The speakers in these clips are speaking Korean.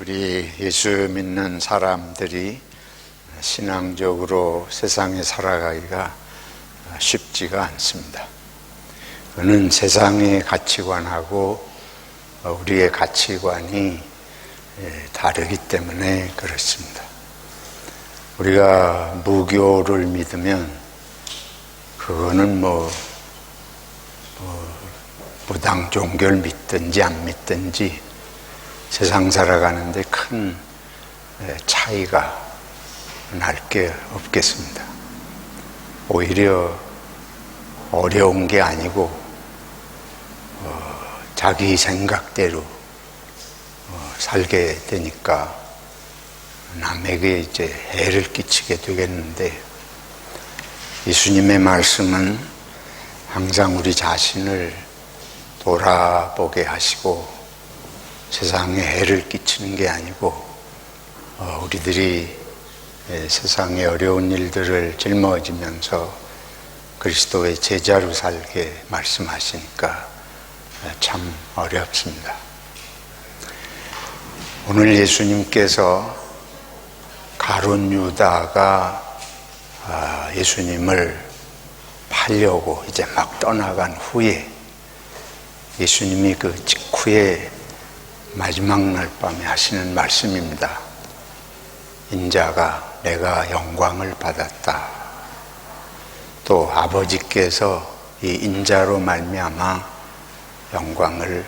우리 예수 믿는 사람들이 신앙적으로 세상에 살아가기가 쉽지가 않습니다. 그는 세상의 가치관하고 우리의 가치관이 다르기 때문에 그렇습니다. 우리가 무교를 믿으면 그거는 무당 종교를 믿든지 안 믿든지 세상 살아가는데 큰 차이가 날 게 없겠습니다. 오히려 어려운 게 아니고 자기 생각대로 살게 되니까 남에게 이제 해를 끼치게 되겠는데, 예수님의 말씀은 항상 우리 자신을 돌아보게 하시고 세상에 해를 끼치는 게 아니고 우리들이 세상의 어려운 일들을 짊어지면서 그리스도의 제자로 살게 말씀하시니까 참 어렵습니다. 오늘 예수님께서 가룟 유다가 예수님을 팔려고 이제 막 떠나간 후에 예수님이 그 직후에 마지막 날 밤에 하시는 말씀입니다. 인자가 내가 영광을 받았다. 또 아버지께서 이 인자로 말미암아 영광을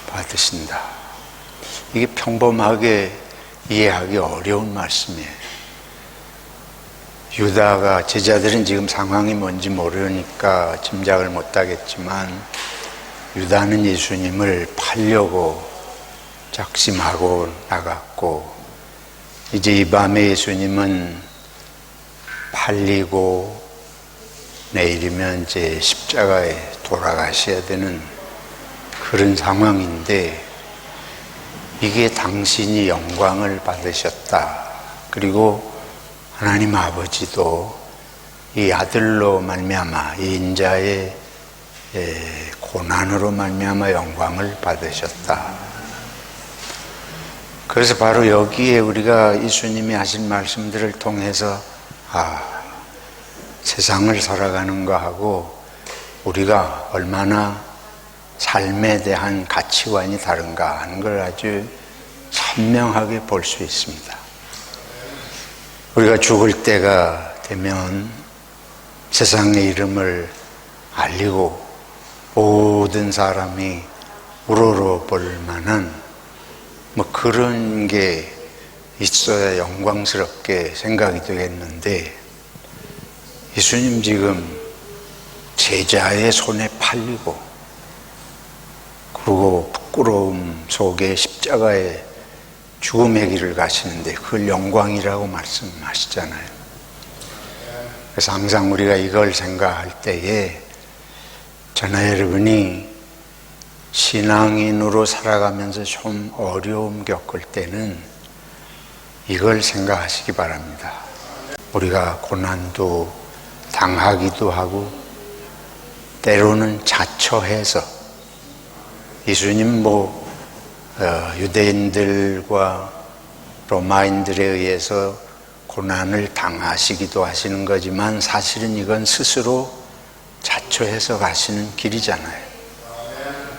받으신다. 이게 평범하게 이해하기 어려운 말씀이에요. 유다가, 제자들은 지금 상황이 뭔지 모르니까 짐작을 못하겠지만 유다는 예수님을 팔려고 작심하고 나갔고, 이제 이 밤에 예수님은 팔리고 내일이면 이제 십자가에 돌아가셔야 되는 그런 상황인데, 이게 당신이 영광을 받으셨다. 그리고 하나님 아버지도 이 아들로 말미암아 이 인자의 고난으로 말미암아 영광을 받으셨다. 그래서 바로 여기에 우리가 예수님이 하신 말씀들을 통해서 세상을 살아가는 거하고 우리가 얼마나 삶에 대한 가치관이 다른가 하는 걸 아주 선명하게 볼 수 있습니다. 우리가 죽을 때가 되면 세상의 이름을 알리고 모든 사람이 우러러볼 만한 그런 게 있어야 영광스럽게 생각이 되겠는데, 예수님 지금 제자의 손에 팔리고 그리고 부끄러움 속에 십자가에 죽음의 길을 가시는데 그걸 영광이라고 말씀하시잖아요. 그래서 항상 우리가 이걸 생각할 때에 저나 여러분이 신앙인으로 살아가면서 좀 어려움 겪을 때는 이걸 생각하시기 바랍니다. 우리가 고난도 당하기도 하고 때로는 자처해서, 예수님 유대인들과 로마인들에 의해서 고난을 당하시기도 하시는 거지만 사실은 이건 스스로 자처해서 가시는 길이잖아요.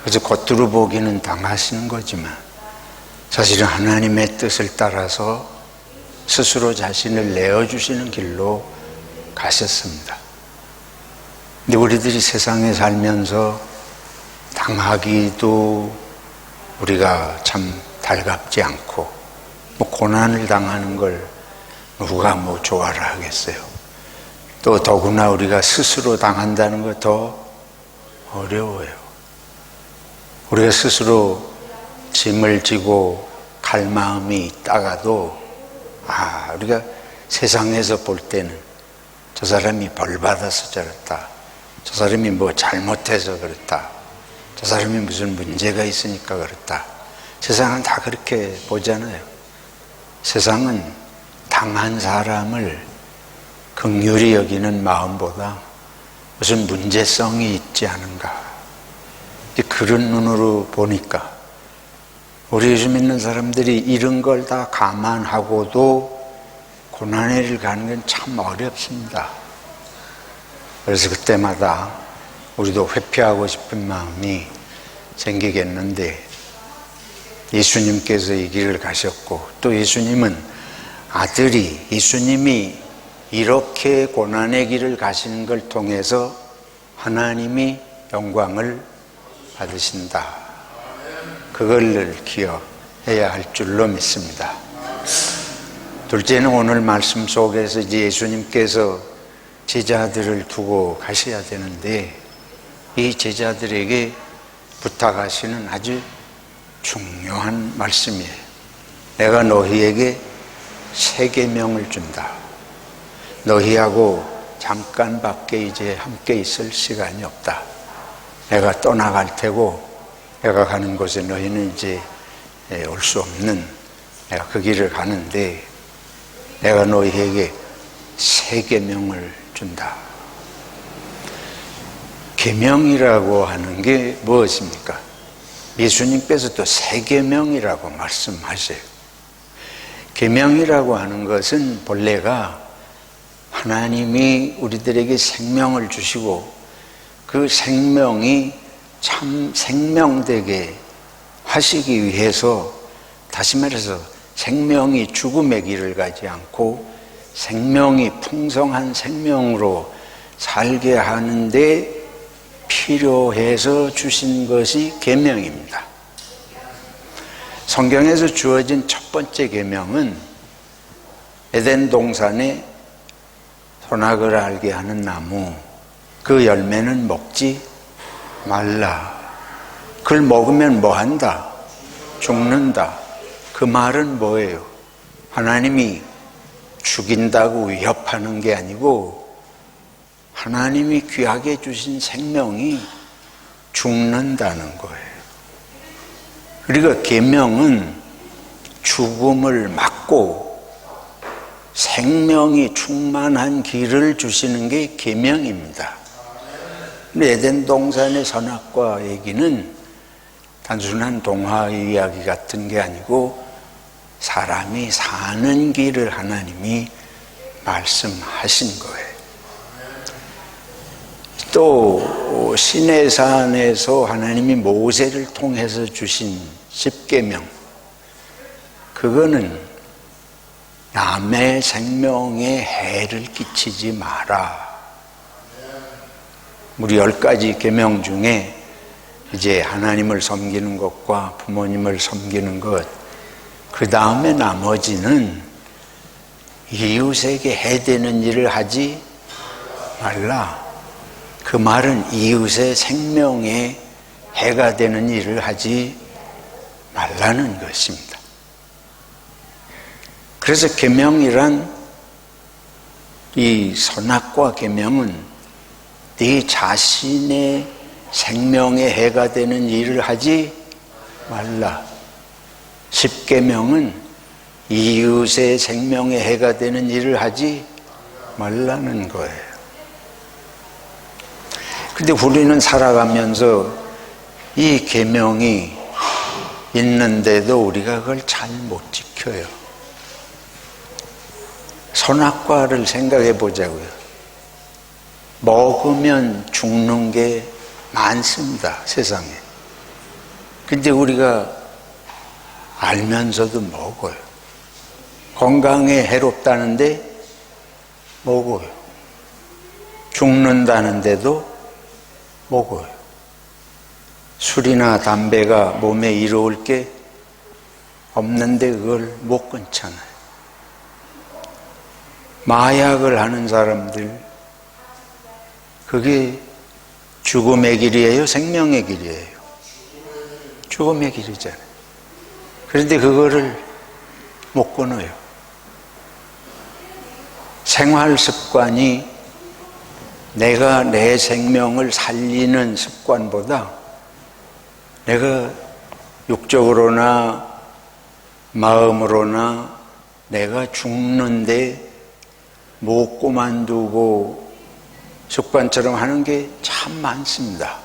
그래서 겉으로 보기는 당하시는 거지만 사실은 하나님의 뜻을 따라서 스스로 자신을 내어주시는 길로 가셨습니다. 근데 우리들이 세상에 살면서 당하기도 우리가 참 달갑지 않고, 고난을 당하는 걸 누가 좋아라 하겠어요. 또 더구나 우리가 스스로 당한다는 거 더 어려워요. 우리가 스스로 짐을 지고 갈 마음이 있다가도 우리가 세상에서 볼 때는 저 사람이 벌 받아서 저렇다, 저 사람이 잘못해서 그렇다, 저 사람이 무슨 문제가 있으니까 그렇다, 세상은 다 그렇게 보잖아요. 세상은 당한 사람을 긍휼히 여기는 마음보다 무슨 문제성이 있지 않은가, 그런 눈으로 보니까 우리 예수 믿는 사람들이 이런 걸 다 감안하고도 고난의 길을 가는 건 참 어렵습니다. 그래서 그때마다 우리도 회피하고 싶은 마음이 생기겠는데, 예수님께서 이 길을 가셨고, 또 예수님은 아들이, 예수님이 이렇게 고난의 길을 가시는 걸 통해서 하나님이 영광을 받으신다. 그걸 기억해야 할 줄로 믿습니다. 둘째는 오늘 말씀 속에서 이제 예수님께서 제자들을 두고 가셔야 되는데, 이 제자들에게 부탁하시는 아주 중요한 말씀이에요. 내가 너희에게 새 계명을 준다. 너희하고 잠깐밖에 이제 함께 있을 시간이 없다. 내가 떠나갈 테고 내가 가는 곳에 너희는 이제 올 수 없는, 내가 그 길을 가는데 내가 너희에게 새 계명을 준다. 계명이라고 하는 게 무엇입니까? 예수님께서 또 새 계명이라고 말씀하셔요. 계명이라고 하는 것은 본래가 하나님이 우리들에게 생명을 주시고 그 생명이 참 생명되게 하시기 위해서, 다시 말해서 생명이 죽음의 길을 가지 않고 생명이 풍성한 생명으로 살게 하는데 필요해서 주신 것이 계명입니다. 성경에서 주어진 첫 번째 계명은 에덴 동산에 선악을 알게 하는 나무, 그 열매는 먹지 말라. 그걸 먹으면 뭐 한다? 죽는다. 그 말은 뭐예요? 하나님이 죽인다고 위협하는 게 아니고 하나님이 귀하게 주신 생명이 죽는다는 거예요. 그리고 계명은 죽음을 막고 생명이 충만한 길을 주시는 게 계명입니다. 에덴 동산의 선악과 얘기는 단순한 동화 이야기 같은 게 아니고 사람이 사는 길을 하나님이 말씀하신 거예요. 또 시내산에서 하나님이 모세를 통해서 주신 십계명, 그거는 남의 생명에 해를 끼치지 마라. 우리 10가지 계명 중에 이제 하나님을 섬기는 것과 부모님을 섬기는 것, 그 다음에 나머지는 이웃에게 해되는 일을 하지 말라. 그 말은 이웃의 생명에 해가 되는 일을 하지 말라는 것입니다. 그래서 계명이란, 이 선악과 계명은 네 자신의 생명에 해가 되는 일을 하지 말라. 십계명은 이웃의 생명에 해가 되는 일을 하지 말라는 거예요. 근데 우리는 살아가면서 이 계명이 있는데도 우리가 그걸 잘 못 지켜요. 선악과를 생각해 보자고요. 먹으면 죽는 게 많습니다, 세상에. 근데 우리가 알면서도 먹어요. 건강에 해롭다는데 먹어요. 죽는다는데도 먹어요. 술이나 담배가 몸에 이로울 게 없는데 그걸 못 끊잖아요. 마약을 하는 사람들, 그게 죽음의 길이에요? 생명의 길이에요? 죽음의 길이잖아요. 그런데 그거를 못 끊어요. 생활 습관이 내가 내 생명을 살리는 습관보다 내가 육적으로나 마음으로나 내가 죽는데 못 그만두고 습관처럼 하는 게 참 많습니다.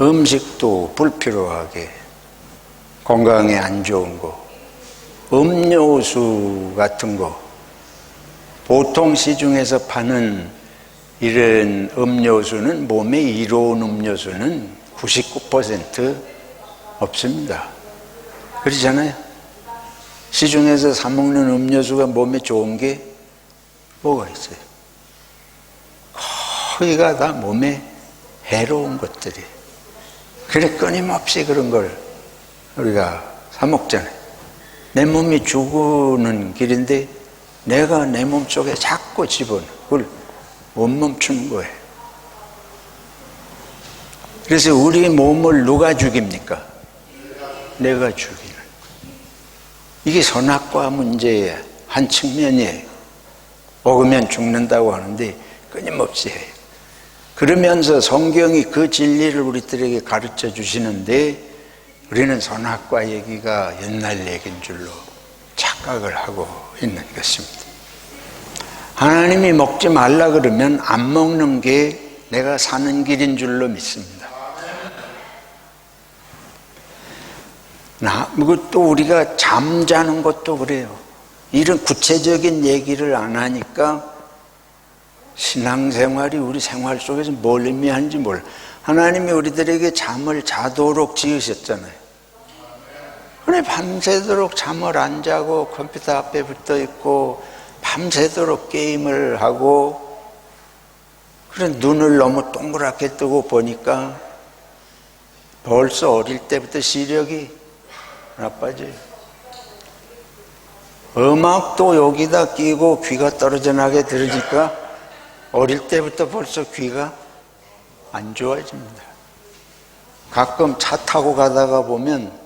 음식도 불필요하게 건강에 안 좋은 거, 음료수 같은 거, 보통 시중에서 파는 이런 음료수는, 몸에 이로운 음료수는 99% 없습니다. 그렇잖아요. 시중에서 사 먹는 음료수가 몸에 좋은 게 뭐가 있어요? 거의가 다 몸에 해로운 것들이. 그래 끊임없이 그런 걸 우리가 사 먹잖아요. 내 몸이 죽는 길인데 내가 내 몸 속에 자꾸 집어넣어. 그걸 못 멈추는 거예요. 그래서 우리 몸을 누가 죽입니까? 내가 죽이는 거예요. 이게 선악과 문제의 한 측면이에요. 먹으면 죽는다고 하는데 끊임없이 해요. 그러면서 성경이 그 진리를 우리들에게 가르쳐 주시는데 우리는 선악과 얘기가 옛날 얘기인 줄로 착각을 하고 있는 것입니다. 하나님이 먹지 말라 그러면 안 먹는 게 내가 사는 길인 줄로 믿습니다. 또 우리가 잠자는 것도 그래요. 이런 구체적인 얘기를 안 하니까 신앙생활이 우리 생활 속에서 뭘 의미하는지 몰라. 하나님이 우리들에게 잠을 자도록 지으셨잖아요. 그래 밤새도록 잠을 안 자고 컴퓨터 앞에 붙어 있고 밤새도록 게임을 하고, 그래 눈을 너무 동그랗게 뜨고 보니까 벌써 어릴 때부터 시력이 나빠져요. 음악도 여기다 끼고 귀가 떨어져 나게 들으니까 어릴 때부터 벌써 귀가 안 좋아집니다. 가끔 차 타고 가다가 보면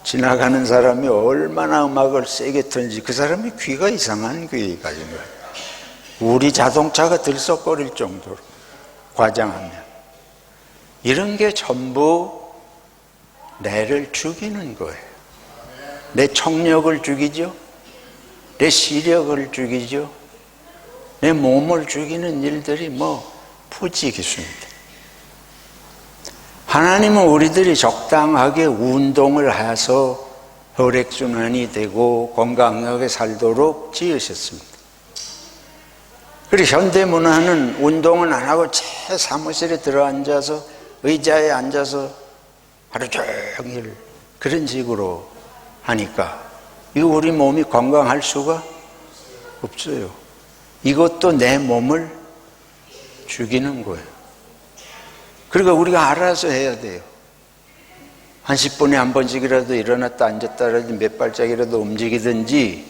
지나가는 사람이 얼마나 음악을 세게 틀는지 그 사람이 귀가 이상한 귀 가진 거예요. 우리 자동차가 들썩거릴 정도로 과장하면. 이런 게 전부 내를 죽이는 거예요. 내 청력을 죽이죠. 내 시력을 죽이죠. 내 몸을 죽이는 일들이 부지기수입니다. 하나님은 우리들이 적당하게 운동을 해서 혈액순환이 되고 건강하게 살도록 지으셨습니다. 그리고 현대문화는 운동을 안 하고 제 사무실에 들어앉아서 의자에 앉아서 하루 종일 그런 식으로 하니까 이거 우리 몸이 건강할 수가 없어요. 이것도 내 몸을 죽이는 거예요. 그러니까 우리가 알아서 해야 돼요. 한 10분에 한 번씩이라도 일어났다 앉았다라든지 몇 발짝이라도 움직이든지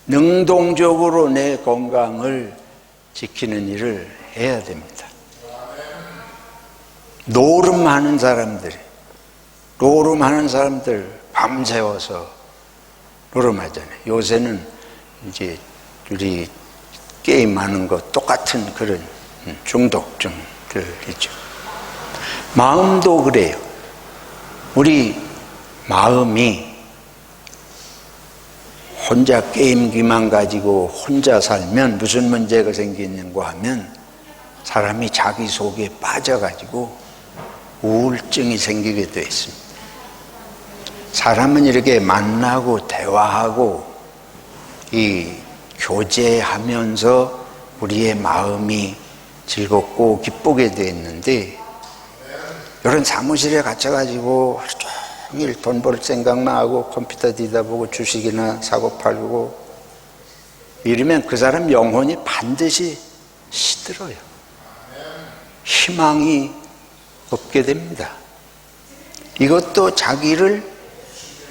능동적으로 내 건강을 지키는 일을 해야 됩니다. 노름하는 사람들 밤새워서 노름하잖아요. 요새는 이제 우리 게임하는 거 똑같은 그런 중독증들이죠. 마음도 그래요. 우리 마음이 혼자 게임기만 가지고 혼자 살면 무슨 문제가 생기는가 하면 사람이 자기 속에 빠져가지고 우울증이 생기게 되어 있습니다. 사람은 이렇게 만나고 대화하고 이 교제하면서 우리의 마음이 즐겁고 기쁘게 되어 있는데 이런 사무실에 갇혀가지고 하루 종일 돈 벌 생각만 하고 컴퓨터 뒤다보고 주식이나 사고 팔고 이러면 그 사람 영혼이 반드시 시들어요. 희망이 없게 됩니다. 이것도 자기를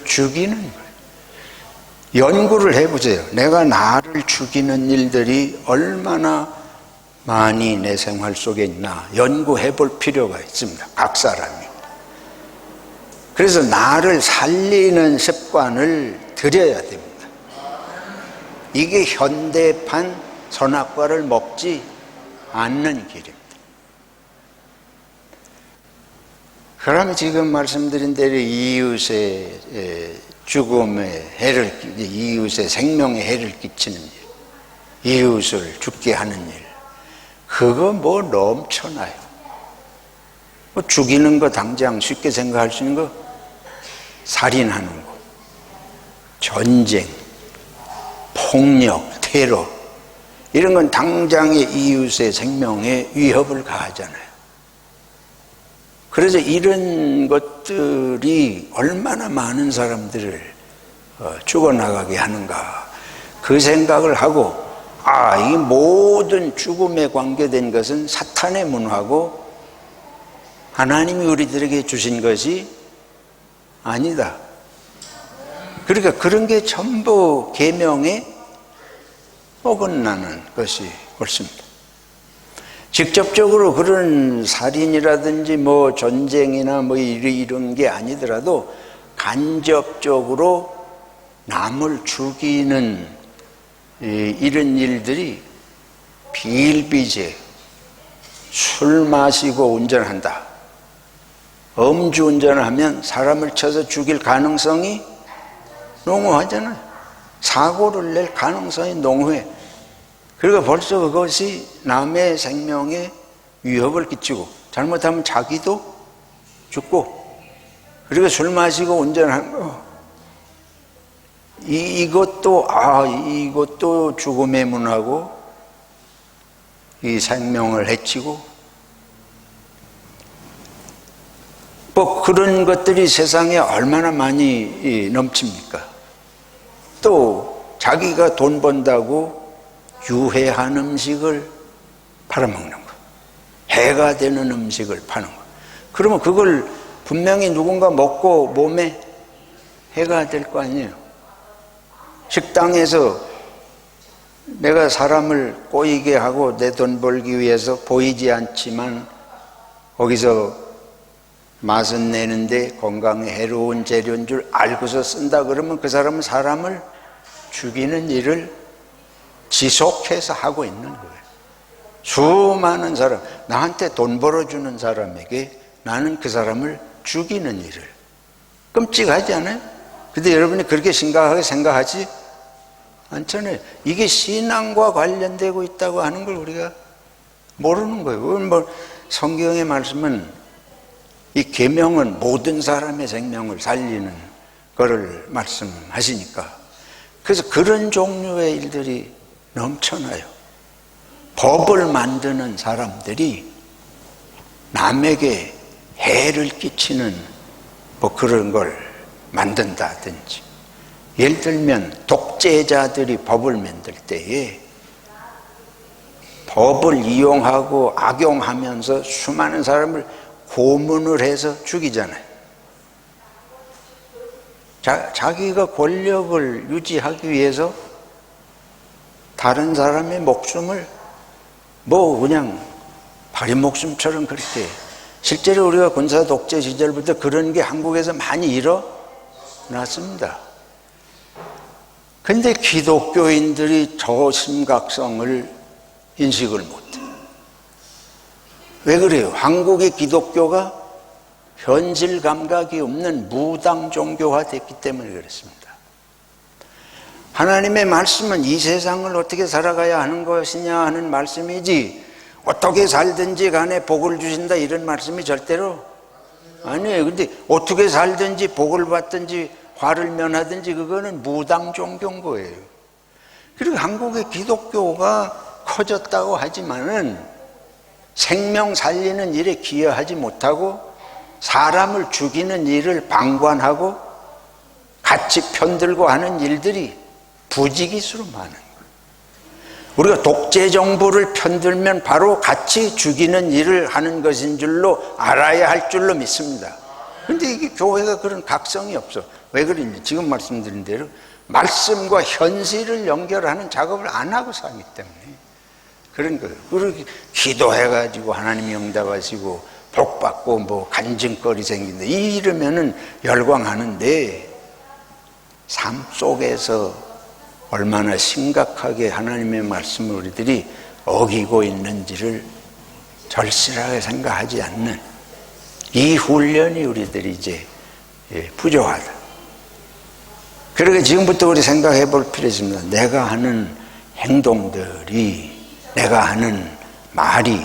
죽이는 거예요. 연구를 해보세요. 내가 나를 죽이는 일들이 얼마나 많이 내 생활 속에 있나 연구해 볼 필요가 있습니다. 각 사람이. 그래서 나를 살리는 습관을 들여야 됩니다. 이게 현대판 선악과를 먹지 않는 길입니다. 그러면 지금 말씀드린 대로 이웃의 죽음에 이웃의 생명에 해를 끼치는 일, 이웃을 죽게 하는 일, 그거 넘쳐나요. 죽이는 거 당장 쉽게 생각할 수 있는 거 살인하는 것, 전쟁, 폭력, 테러, 이런 건 당장의 이웃의 생명에 위협을 가하잖아요. 그래서 이런 것들이 얼마나 많은 사람들을 죽어나가게 하는가, 그 생각을 하고, 이 모든 죽음에 관계된 것은 사탄의 문화고 하나님이 우리들에게 주신 것이 아니다. 그러니까 그런 게 전부 계명에 어긋나는 것이 옳습니다. 직접적으로 그런 살인이라든지 뭐 전쟁이나 뭐 이런 게 아니더라도 간접적으로 남을 죽이는 이런 일들이 비일비재, 술 마시고 운전한다, 음주운전을 하면 사람을 쳐서 죽일 가능성이 농후하잖아요. 사고를 낼 가능성이 농후해. 그러니까 벌써 그것이 남의 생명에 위협을 끼치고, 잘못하면 자기도 죽고, 그리고 술 마시고 운전하는 거, 이것도 죽음의 문화고, 이 생명을 해치고, 뭐 그런 것들이 세상에 얼마나 많이 넘칩니까? 또 자기가 돈 번다고 유해한 음식을 팔아먹는 거, 해가 되는 음식을 파는 거. 그러면 그걸 분명히 누군가 먹고 몸에 해가 될 거 아니에요. 식당에서 내가 사람을 꼬이게 하고 내 돈 벌기 위해서 보이지 않지만 거기서 맛은 내는데 건강에 해로운 재료인 줄 알고서 쓴다 그러면 그 사람은 사람을 죽이는 일을 지속해서 하고 있는 거예요. 수많은 사람, 나한테 돈 벌어주는 사람에게 나는 그 사람을 죽이는 일을, 끔찍하지 않아요? 근데 여러분이 그렇게 심각하게 생각하지 않잖아요. 이게 신앙과 관련되고 있다고 하는 걸 우리가 모르는 거예요. 뭐 성경의 말씀은, 이 계명은 모든 사람의 생명을 살리는 거를 말씀하시니까, 그래서 그런 종류의 일들이 넘쳐나요. 법을 만드는 사람들이 남에게 해를 끼치는 뭐 그런 걸 만든다든지, 예를 들면 독재자들이 법을 만들 때에 법을 이용하고 악용하면서 수많은 사람을 고문을 해서 죽이잖아요. 자기가 권력을 유지하기 위해서 다른 사람의 목숨을 뭐 그냥 파리 목숨처럼 그렇게, 실제로 우리가 군사 독재 시절부터 그런 게 한국에서 많이 일어났습니다. 근데 기독교인들이 저 심각성을 인식을 못해요. 왜 그래요? 한국의 기독교가 현실 감각이 없는 무당 종교화 됐기 때문에 그렇습니다. 하나님의 말씀은 이 세상을 어떻게 살아가야 하는 것이냐 하는 말씀이지, 어떻게 살든지 간에 복을 주신다 이런 말씀이 절대로 아니에요. 근데 어떻게 살든지 복을 받든지 화를 면하든지 그거는 무당 종교인 거예요. 그리고 한국의 기독교가 커졌다고 하지만은 생명 살리는 일에 기여하지 못하고 사람을 죽이는 일을 방관하고 같이 편들고 하는 일들이 부지기수로 많은 거예요. 우리가 독재 정부를 편들면 바로 같이 죽이는 일을 하는 것인 줄로 알아야 할 줄로 믿습니다. 그런데 이게 교회가 그런 각성이 없어. 왜 그런지 지금 말씀드린 대로 말씀과 현실을 연결하는 작업을 안 하고 사기 때문에 그런 거예요. 그리고 기도해가지고 하나님이 응답하시고 복받고 뭐 간증거리 생긴다 이러면은 열광하는데, 삶 속에서 얼마나 심각하게 하나님의 말씀을 우리들이 어기고 있는지를 절실하게 생각하지 않는 이 훈련이 우리들이 이제 부족하다. 그러니까 지금부터 우리 생각해 볼 필요 있습니다. 내가 하는 행동들이, 내가 하는 말이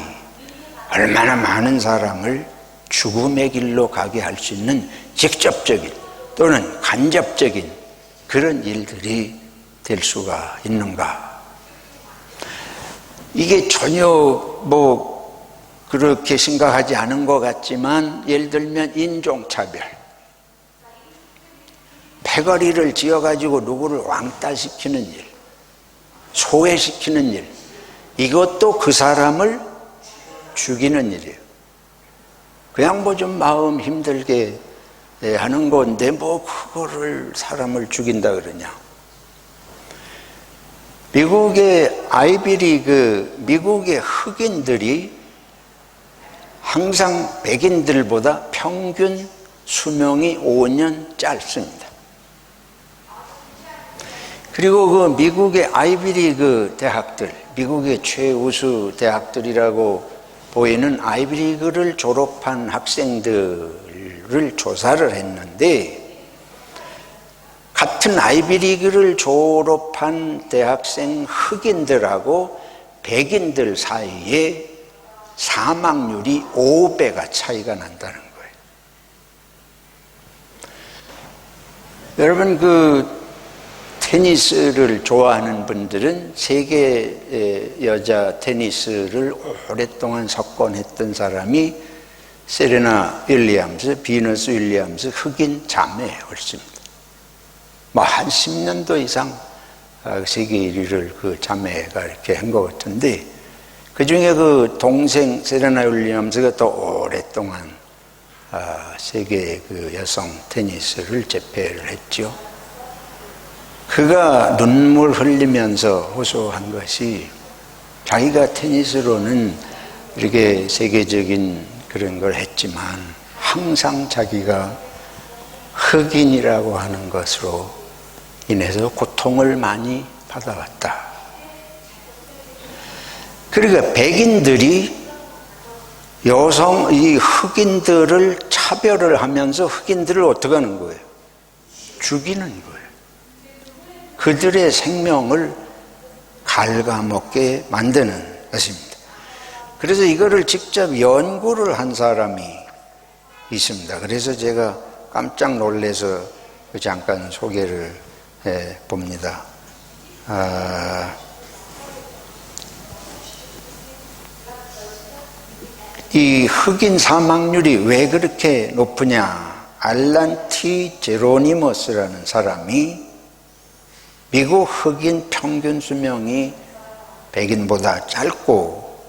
얼마나 많은 사람을 죽음의 길로 가게 할 수 있는 직접적인 또는 간접적인 그런 일들이 될 수가 있는가? 이게 전혀 그렇게 심각하지 않은 것 같지만, 예를 들면 인종차별, 패거리를 지어가지고 누구를 왕따시키는 일, 소외시키는 일, 이것도 그 사람을 죽이는 일이에요. 그냥 좀 마음 힘들게 하는 건데 그거를 사람을 죽인다 그러냐. 미국의 아이비리그, 미국의 흑인들이 항상 백인들보다 평균 수명이 5년 짧습니다. 그리고 그 미국의 아이비리그 대학들, 미국의 최우수 대학들이라고 보이는 아이비리그를 졸업한 학생들을 조사를 했는데, 같은 아이비리그를 졸업한 대학생 흑인들하고 백인들 사이에 사망률이 5배가 차이가 난다는 거예요. 여러분, 테니스를 좋아하는 분들은 세계 여자 테니스를 오랫동안 석권했던 사람이 세레나 윌리엄스, 비너스 윌리엄스 흑인 자매였습니다. 한 10년도 이상 세계 1위를 그 자매가 이렇게 한 것 같은데, 그 중에 그 동생 세레나 윌리엄스가 더 오랫동안 세계 그 여성 테니스를 제패를 했죠. 그가 눈물 흘리면서 호소한 것이, 자기가 테니스로는 이렇게 세계적인 그런 걸 했지만 항상 자기가 흑인이라고 하는 것으로 인해서 고통을 많이 받아왔다. 그러니까 백인들이 이 흑인들을 차별을 하면서 흑인들을 어떻게 하는 거예요? 죽이는 거예요. 그들의 생명을 갉아먹게 만드는 것입니다. 그래서 이거를 직접 연구를 한 사람이 있습니다. 그래서 제가 깜짝 놀라서 잠깐 소개를 해 봅니다. 이 흑인 사망률이 왜 그렇게 높으냐? 알란 T. 제로니머스라는 사람이 미국 흑인 평균 수명이 백인보다 짧고,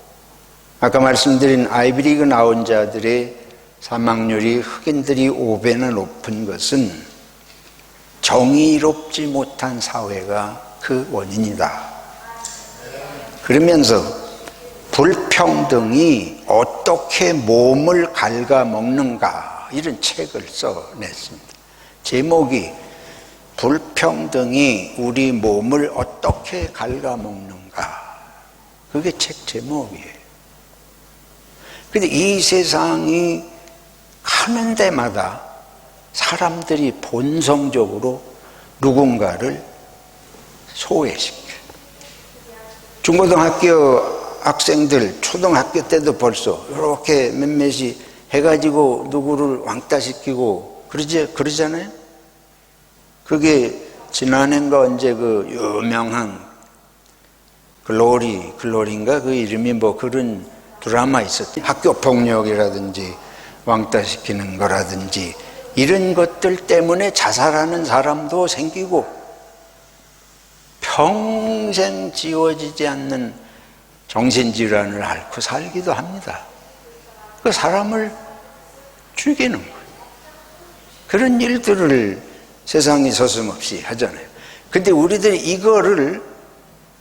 아까 말씀드린 아이비리그 나온 자들의 사망률이 흑인들이 5배나 높은 것은 정의롭지 못한 사회가 그 원인이다. 그러면서 불평등이 어떻게 몸을 갉아먹는가, 이런 책을 써냈습니다. 제목이 불평등이 우리 몸을 어떻게 갉아먹는가, 그게 책 제목이에요. 근데 이 세상이 가는 데마다 사람들이 본성적으로 누군가를 소외시켜요. 중고등학교 학생들, 초등학교 때도 벌써 이렇게 몇몇이 해가지고 누구를 왕따시키고 그러잖아요. 그게 지난해인가 언제 그 유명한 글로리인가 그 이름이 그런 드라마 있었대. 학교 폭력이라든지 왕따시키는 거라든지 이런 것들 때문에 자살하는 사람도 생기고 평생 지워지지 않는 정신질환을 앓고 살기도 합니다. 그 사람을 죽이는 거예요. 그런 일들을 세상이 서슴없이 하잖아요. 근데 우리들이 이거를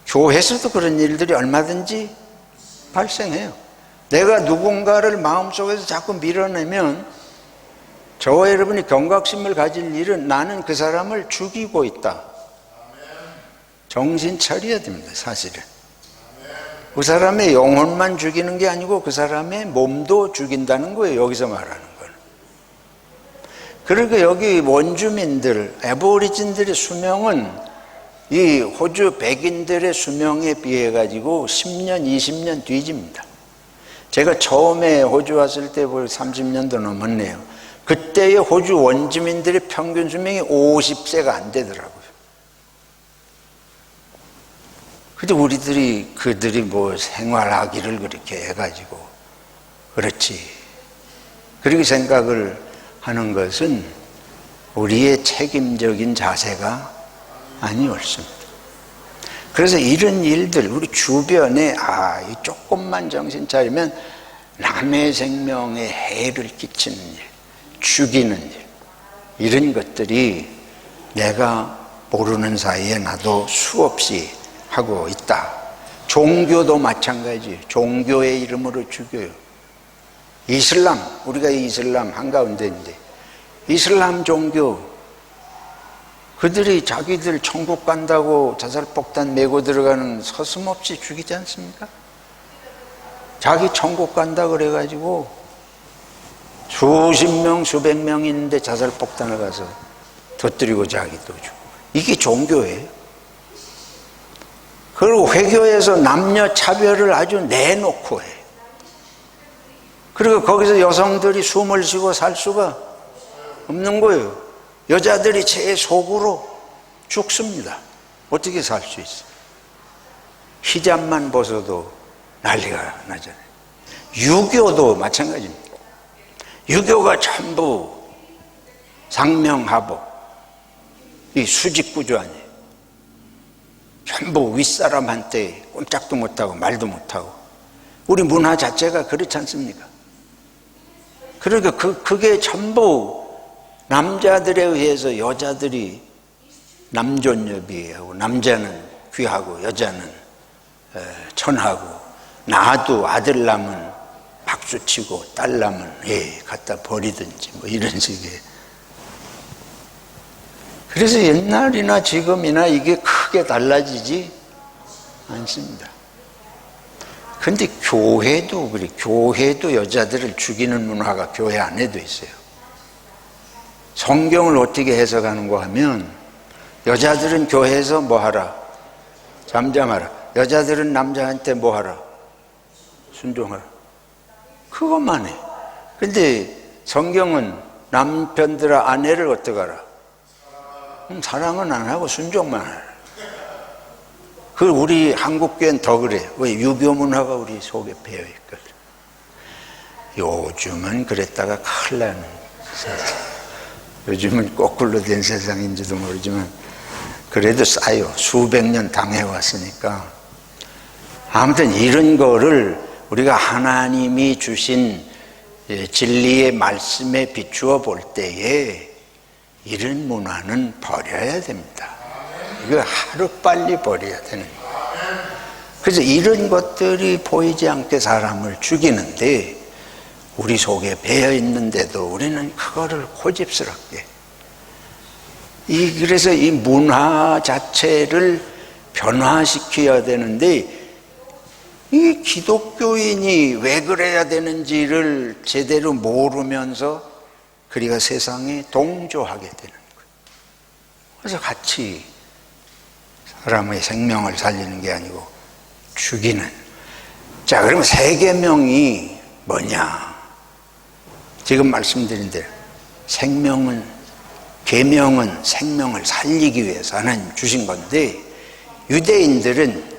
교회에서도 그런 일들이 얼마든지 발생해요. 내가 누군가를 마음속에서 자꾸 밀어내면 저와 여러분이 경각심을 가질 일은 나는 그 사람을 죽이고 있다. 정신 차려야 됩니다, 사실은. 그 사람의 영혼만 죽이는 게 아니고 그 사람의 몸도 죽인다는 거예요, 여기서 말하는 건. 그러니까 여기 원주민들, 애보리진들의 수명은 이 호주 백인들의 수명에 비해 가지고 10년, 20년 뒤집니다. 제가 처음에 호주 왔을 때 30년도 넘었네요. 그때의 호주 원주민들의 평균 수명이 50세가 안 되더라고요. 근데 우리들이 그들이 뭐 생활하기를 그렇게 해가지고 그렇지. 그렇게 생각을 하는 것은 우리의 책임적인 자세가 아니었습니다. 그래서 이런 일들, 우리 주변에 조금만 정신 차리면 남의 생명에 해를 끼치는 일, 죽이는 일, 이런 것들이 내가 모르는 사이에 나도 수없이 하고 있다. 종교도 마찬가지예요. 종교의 이름으로 죽여요. 이슬람, 우리가 이슬람 한가운데인데 이슬람 종교, 그들이 자기들 천국 간다고 자살폭탄 메고 들어가는 서슴없이 죽이지 않습니까? 자기 천국 간다 그래가지고 수십 명, 수백 명 있는데 자살폭탄을 가서 터뜨리고 자기도 죽고. 이게 종교예요. 그리고 회교에서 남녀 차별을 아주 내놓고 해. 그리고 거기서 여성들이 숨을 쉬고 살 수가 없는 거예요. 여자들이 제 속으로 죽습니다. 어떻게 살 수 있어? 히잡만 벗어도 난리가 나잖아요. 유교도 마찬가지입니다. 유교가 전부 상명하복, 이 수직구조 아니에요. 전부 윗사람한테 꼼짝도 못하고 말도 못하고. 우리 문화 자체가 그렇지 않습니까? 그러니까 그게 전부 남자들에 의해서 여자들이 남존여비하고, 남자는 귀하고 여자는 천하고, 낳아도 아들 낳으면 박수치고 딸 낳으면 갖다 버리든지 뭐 이런 식의. 그래서 옛날이나 지금이나 이게 크게 달라지지 않습니다. 근데 교회도 그래. 교회도 여자들을 죽이는 문화가 교회 안에도 있어요. 성경을 어떻게 해석하는가 하면, 여자들은 교회에서 뭐 하라? 잠잠하라. 여자들은 남자한테 뭐 하라? 순종하라. 그것만 해. 근데 성경은 남편들아 아내를 어떡하라? 사랑은 안 하고 순종만 하라. 그 우리 한국교회는 더 그래요. 왜? 유교 문화가 우리 속에 배어 있거든. 요즘은 그랬다가 큰일 나는 세상. 요즘은 거꾸로 된 세상인지도 모르지만 그래도 싸요. 수백 년 당해왔으니까. 아무튼 이런 거를 우리가 하나님이 주신 진리의 말씀에 비추어 볼 때에 이런 문화는 버려야 됩니다. 이거 하루빨리 버려야 되는 거예요. 그래서 이런 것들이 보이지 않게 사람을 죽이는데 우리 속에 배어 있는데도 우리는 그거를 고집스럽게, 그래서 이 문화 자체를 변화시켜야 되는데, 이 기독교인이 왜 그래야 되는지를 제대로 모르면서 그리가 세상에 동조하게 되는 거예요. 그래서 같이 사람의 생명을 살리는 게 아니고 죽이는. 자, 그러면 세 계명이 뭐냐? 지금 말씀드린 대로 계명은 생명을 살리기 위해서 하나님 주신 건데, 유대인들은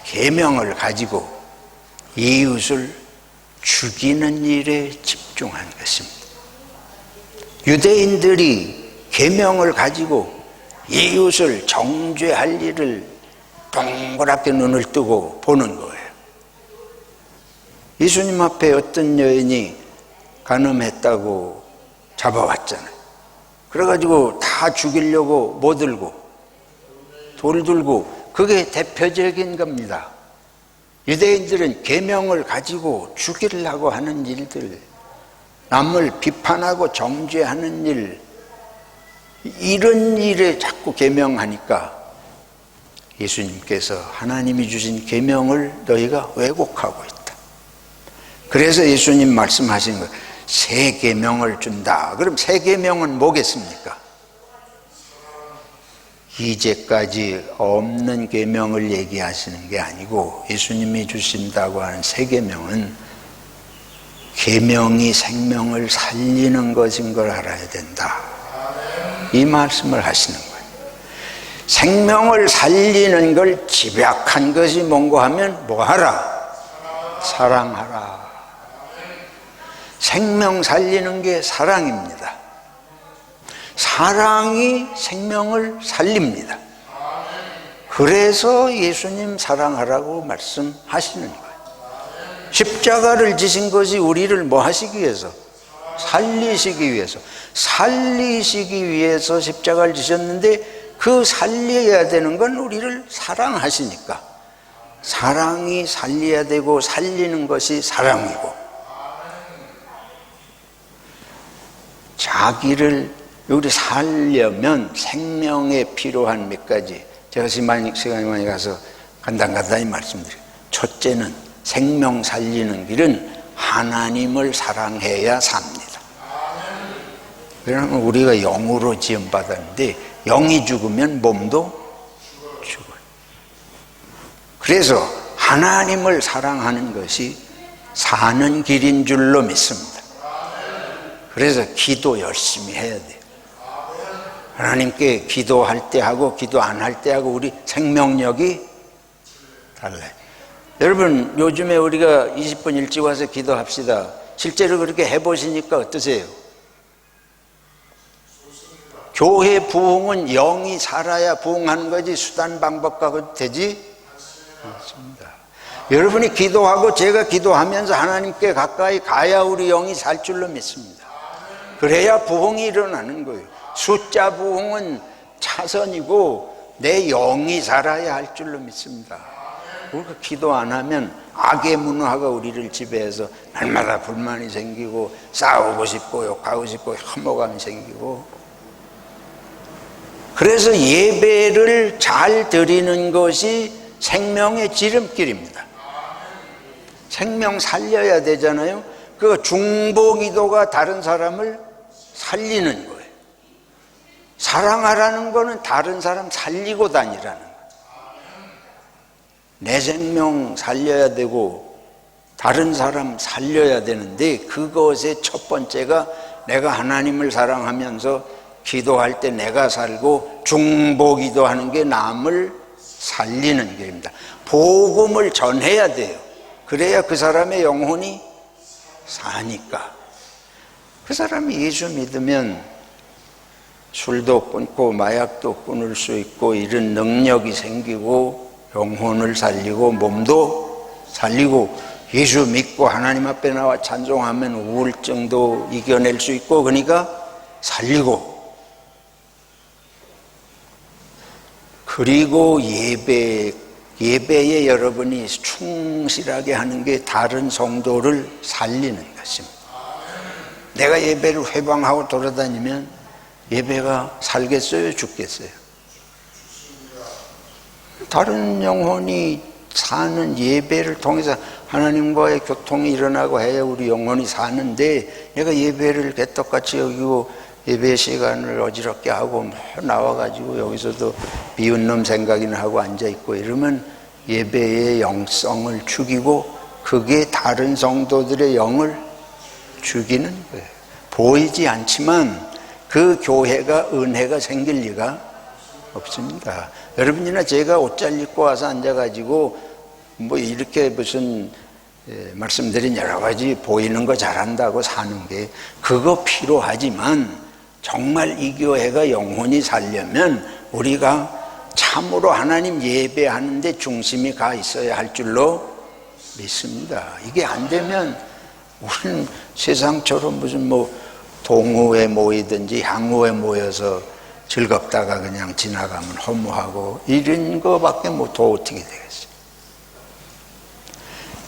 계명을 가지고 이웃을 죽이는 일에 집중한 것입니다. 유대인들이 계명을 가지고 이웃을 정죄할 일을 동그랗게 눈을 뜨고 보는 거예요. 예수님 앞에 어떤 여인이 간음했다고 잡아왔잖아요. 그래가지고 다 죽이려고 뭐 들고? 돌 들고. 그게 대표적인 겁니다. 유대인들은 계명을 가지고 죽이려고 하는 일들, 남을 비판하고 정죄하는 일, 이런 일에 자꾸 계명하니까 예수님께서 하나님이 주신 계명을 너희가 왜곡하고 있다. 그래서 예수님 말씀하신 거예요. 새 계명을 준다. 그럼 새 계명은 뭐겠습니까? 이제까지 없는 계명을 얘기하시는 게 아니고, 예수님이 주신다고 하는 새 계명은 계명이 생명을 살리는 것인 걸 알아야 된다. 이 말씀을 하시는 거예요. 생명을 살리는 걸 집약한 것이 뭔고 하면 뭐하라? 사랑하라. 생명 살리는 게 사랑입니다. 사랑이 생명을 살립니다. 그래서 예수님 사랑하라고 말씀하시는 거예요. 십자가를 지신 것이 우리를 뭐 하시기 위해서? 살리시기 위해서. 살리시기 위해서 십자가를 지셨는데 그 살려야 되는 건 우리를 사랑하시니까 사랑이 살려야 되고 살리는 것이 사랑이고, 자기를 우리 살려면 생명에 필요한 몇 가지, 제가 시간이 많이 가서 간단히 말씀드려요. 첫째는 생명 살리는 길은 하나님을 사랑해야 삽니다. 왜냐하면 우리가 영으로 지음받았는데 영이 죽으면 몸도 죽어요. 그래서 하나님을 사랑하는 것이 사는 길인 줄로 믿습니다. 그래서 기도 열심히 해야 돼요. 하나님께 기도할 때 하고 기도 안 할 때 하고 우리 생명력이 달라요. 여러분, 요즘에 우리가 20분 일찍 와서 기도합시다. 실제로 그렇게 해보시니까 어떠세요? 교회 부흥은 영이 살아야 부흥하는 거지 수단 방법 가지고 되지 않습니다. 여러분이 기도하고 제가 기도하면서 하나님께 가까이 가야 우리 영이 살 줄로 믿습니다. 그래야 부흥이 일어나는 거예요. 숫자 부흥은 차선이고 내 영이 살아야 할 줄로 믿습니다. 우리가 기도 안 하면 악의 문화가 우리를 지배해서 날마다 불만이 생기고 싸우고 싶고 욕하고 싶고 혐오감이 생기고, 그래서 예배를 잘 드리는 것이 생명의 지름길입니다. 생명 살려야 되잖아요. 그 중보기도가 다른 사람을 살리는 거예요. 사랑하라는 거는 다른 사람 살리고 다니라는 거예요. 내 생명 살려야 되고 다른 사람 살려야 되는데, 그것의 첫 번째가 내가 하나님을 사랑하면서 기도할 때 내가 살고 중보기도하는 게 남을 살리는 길입니다. 복음을 전해야 돼요. 그래야 그 사람의 영혼이 사니까. 그 사람이 예수 믿으면 술도 끊고 마약도 끊을 수 있고 이런 능력이 생기고 영혼을 살리고 몸도 살리고, 예수 믿고 하나님 앞에 나와 찬송하면 우울증도 이겨낼 수 있고, 그러니까 살리고, 그리고 예배에 여러분이 충실하게 하는 게 다른 성도를 살리는 것입니다. 내가 예배를 회방하고 돌아다니면 예배가 살겠어요? 죽겠어요? 다른 영혼이 사는 예배를 통해서 하나님과의 교통이 일어나고 해야 우리 영혼이 사는데, 내가 예배를 개떡같이 여기고 예배 시간을 어지럽게 하고 나와가지고 여기서도 비운 놈 생각이나 하고 앉아있고 이러면 예배의 영성을 죽이고, 그게 다른 성도들의 영을 죽이는 거예요. 보이지 않지만 그 교회가 은혜가 생길 리가 없습니다. 여러분이나 제가 옷 잘 입고 와서 앉아가지고 뭐 이렇게 무슨 말씀드린 여러 가지 보이는 거 잘한다고 사는 게 그거 필요하지만, 정말 이 교회가 영혼이 살려면 우리가 참으로 하나님 예배하는데 중심이 가 있어야 할 줄로 믿습니다. 이게 안 되면 우리는 세상처럼 무슨 뭐 동호회 모이든지 향후에 모여서 즐겁다가 그냥 지나가면 허무하고 이런 거밖에 더 어떻게 되겠어요.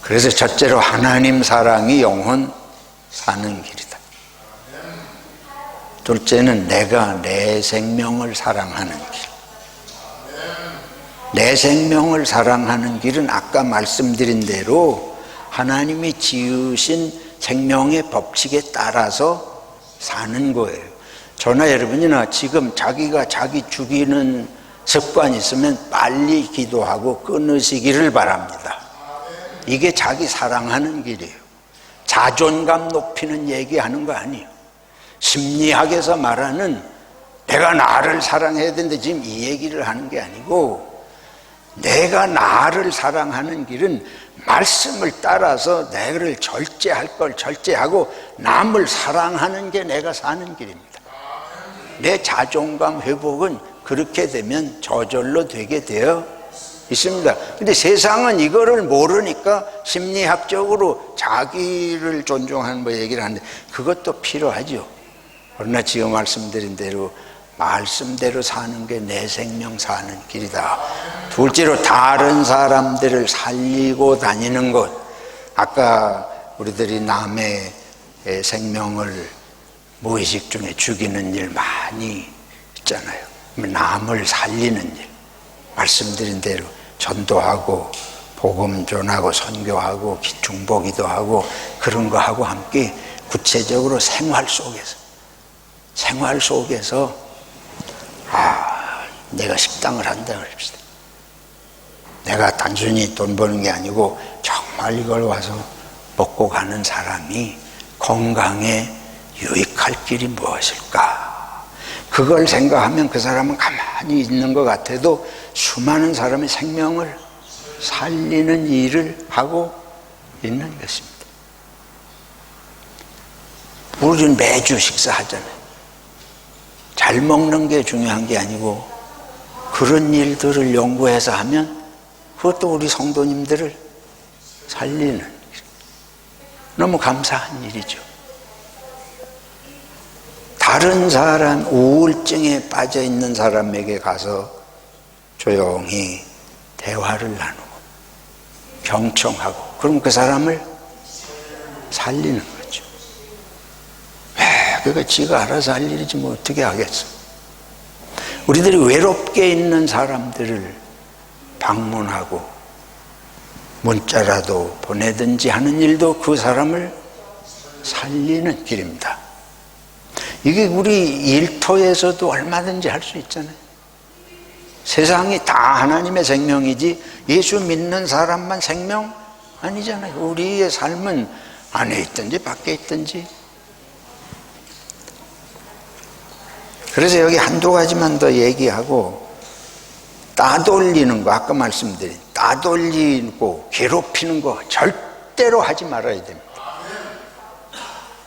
그래서 첫째로 하나님 사랑이 영혼 사는 길이다. 둘째는 내가 내 생명을 사랑하는 길. 내 생명을 사랑하는 길은 아까 말씀드린 대로 하나님이 지으신 생명의 법칙에 따라서 사는 거예요. 저나 여러분이나 지금 자기가 자기 죽이는 습관이 있으면 빨리 기도하고 끊으시기를 바랍니다. 이게 자기 사랑하는 길이에요. 자존감 높이는 얘기하는 거 아니에요. 심리학에서 말하는 내가 나를 사랑해야 되는데 지금 이 얘기를 하는 게 아니고, 내가 나를 사랑하는 길은 말씀을 따라서 내를 절제할 걸 절제하고 남을 사랑하는 게 내가 사는 길입니다. 내 자존감 회복은 그렇게 되면 저절로 되게 되어 있습니다. 근데 세상은 이거를 모르니까 심리학적으로 자기를 존중하는 뭐 얘기를 하는데 그것도 필요하죠. 그러나 지금 말씀드린 대로 말씀대로 사는 게 내 생명 사는 길이다. 둘째로 다른 사람들을 살리고 다니는 것. 아까 우리들이 남의 생명을 무의식 중에 죽이는 일 많이 있잖아요. 남을 살리는 일, 말씀드린 대로 전도하고 복음 전하고 선교하고 중보기도 하고 그런 거 하고 함께 구체적으로 생활 속에서 내가 식당을 한다 그럽시다. 내가 단순히 돈 버는 게 아니고 정말 이걸 와서 먹고 가는 사람이 건강에 유익할 길이 무엇일까? 그걸 생각하면 그 사람은 가만히 있는 것 같아도 수많은 사람의 생명을 살리는 일을 하고 있는 것입니다. 우리는 매주 식사하잖아요. 잘 먹는 게 중요한 게 아니고 그런 일들을 연구해서 하면 그것도 우리 성도님들을 살리는 너무 감사한 일이죠. 다른 사람, 우울증에 빠져 있는 사람에게 가서 조용히 대화를 나누고 경청하고 그럼 그 사람을 살리는 거죠. 그러니까 지가 알아서 할 일이지 뭐 어떻게 하겠어. 우리들이 외롭게 있는 사람들을 방문하고 문자라도 보내든지 하는 일도 그 사람을 살리는 길입니다. 이게 우리 일터에서도 얼마든지 할 수 있잖아요. 세상이 다 하나님의 생명이지 예수 믿는 사람만 생명 아니잖아요. 우리의 삶은 안에 있든지 밖에 있든지. 그래서 여기 한두 가지만 더 얘기하고, 따돌리는 거, 아까 말씀드린 따돌리고 괴롭히는 거 절대로 하지 말아야 됩니다.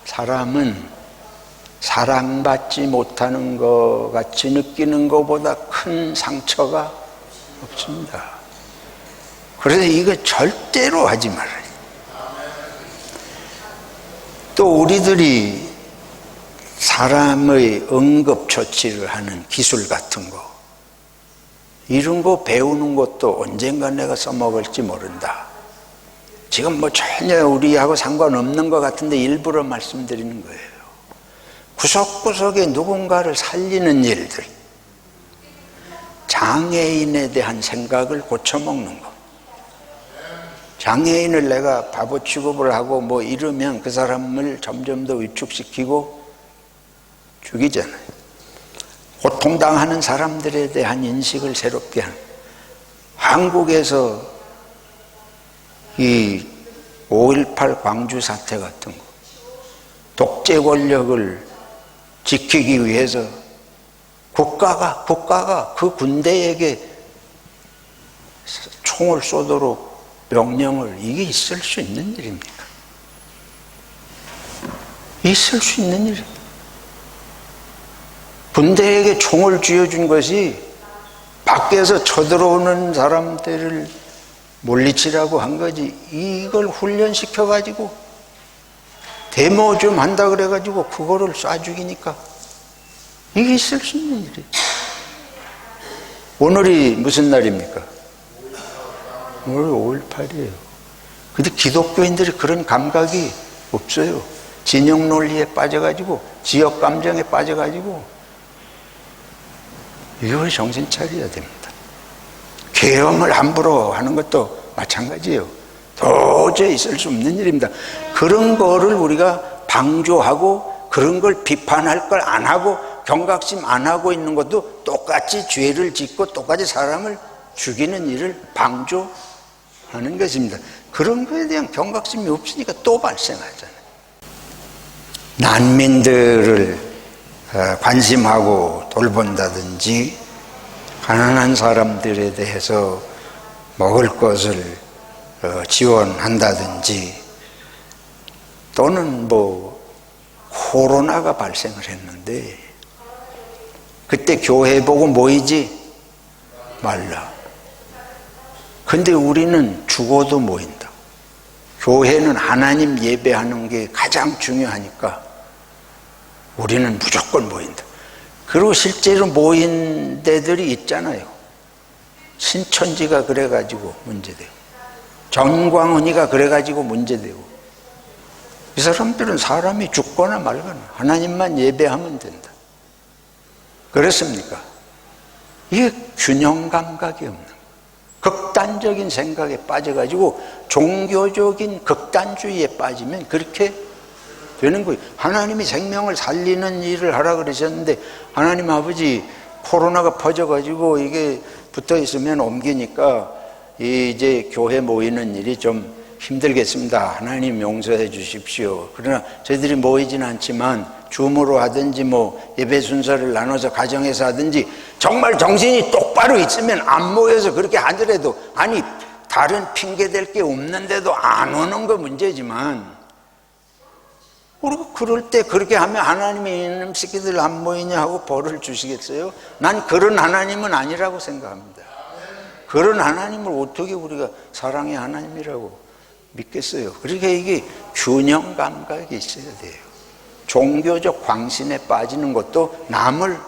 사람은 사랑받지 못하는 것 같이 느끼는 것보다 큰 상처가 없습니다. 그래서 이거 절대로 하지 말아요. 또 우리들이 사람의 응급처치를 하는 기술 같은 거, 이런 거 배우는 것도 언젠가 내가 써먹을지 모른다. 지금 뭐 전혀 우리하고 상관없는 것 같은데 일부러 말씀드리는 거예요. 구석구석에 누군가를 살리는 일들, 장애인에 대한 생각을 고쳐먹는 것. 장애인을 내가 바보 취급을 하고 뭐 이러면 그 사람을 점점 더 위축시키고 죽이잖아요. 고통당하는 사람들에 대한 인식을 새롭게 하는. 한국에서 이 5.18 광주 사태 같은 거, 독재 권력을 지키기 위해서 국가가 그 군대에게 총을 쏘도록 명령을, 이게 있을 수 있는 일입니까? 있을 수 있는 일입니다. 군대에게 총을 쥐어준 것이 밖에서 쳐들어오는 사람들을 물리치라고 한 거지, 이걸 훈련시켜가지고 데모 좀 한다 그래가지고 그거를 쏴 죽이니까 이게 있을 수 있는 일이에요. 오늘이 무슨 날입니까? 오늘 5.18이에요. 근데 기독교인들이 그런 감각이 없어요. 진영 논리에 빠져가지고, 지역 감정에 빠져가지고, 이걸 정신 차려야 됩니다. 계엄을 함부로 하는 것도 마찬가지예요. 도저히 있을 수 없는 일입니다. 그런 거를 우리가 방조하고 그런 걸 비판할 걸 안 하고 경각심 안 하고 있는 것도 똑같이 죄를 짓고 똑같이 사람을 죽이는 일을 방조하는 하는 것입니다. 그런 것에 대한 경각심이 없으니까 또 발생하잖아요. 난민들을 관심하고 돌본다든지, 가난한 사람들에 대해서 먹을 것을 지원한다든지, 또는 코로나가 발생을 했는데 그때 교회 보고 모이지 말라. 근데 우리는 죽어도 모인다. 교회는 하나님 예배하는 게 가장 중요하니까 우리는 무조건 모인다. 그리고 실제로 모인 데들이 있잖아요. 신천지가 그래가지고 문제되고, 정광훈이가 그래가지고 문제되고. 이 사람들은 사람이 죽거나 말거나 하나님만 예배하면 된다. 그렇습니까? 이게 균형 감각이 없는 거예요. 극단적인 생각에 빠져가지고 종교적인 극단주의에 빠지면 그렇게 되는 거예요. 하나님이 생명을 살리는 일을 하라 그러셨는데, 하나님 아버지 코로나가 퍼져가지고 이게 붙어 있으면 옮기니까 이제 교회 모이는 일이 좀 힘들겠습니다. 하나님 용서해 주십시오. 그러나 저희들이 모이지는 않지만 줌으로 하든지 예배 순서를 나눠서 가정에서 하든지, 정말 정신이 똑바로 있으면 안 모여서 그렇게 하더라도, 아니 다른 핑계 댈 게 없는데도 안 오는 거 문제지만, 우리가 그럴 때 그렇게 하면 하나님이 이놈 새끼들 안 모이냐 하고 벌을 주시겠어요? 난 그런 하나님은 아니라고 생각합니다. 그런 하나님을 어떻게 우리가 사랑의 하나님이라고 믿겠어요? 그러니까 이게 균형 감각이 있어야 돼요. 종교적 광신에 빠지는 것도 남을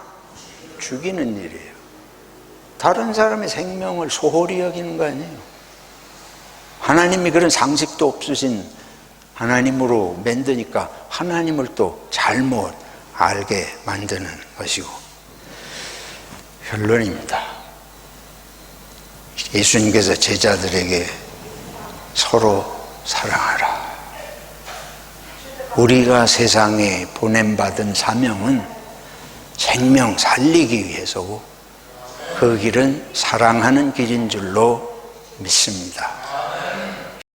죽이는 일이에요. 다른 사람의 생명을 소홀히 여기는 거 아니에요. 하나님이 그런 상식도 없으신 하나님으로 만드니까 하나님을 또 잘못 알게 만드는 것이고. 결론입니다. 예수님께서 제자들에게 서로 사랑하라. 우리가 세상에 보냄받은 사명은 생명 살리기 위해서고, 그 길은 사랑하는 길인 줄로 믿습니다.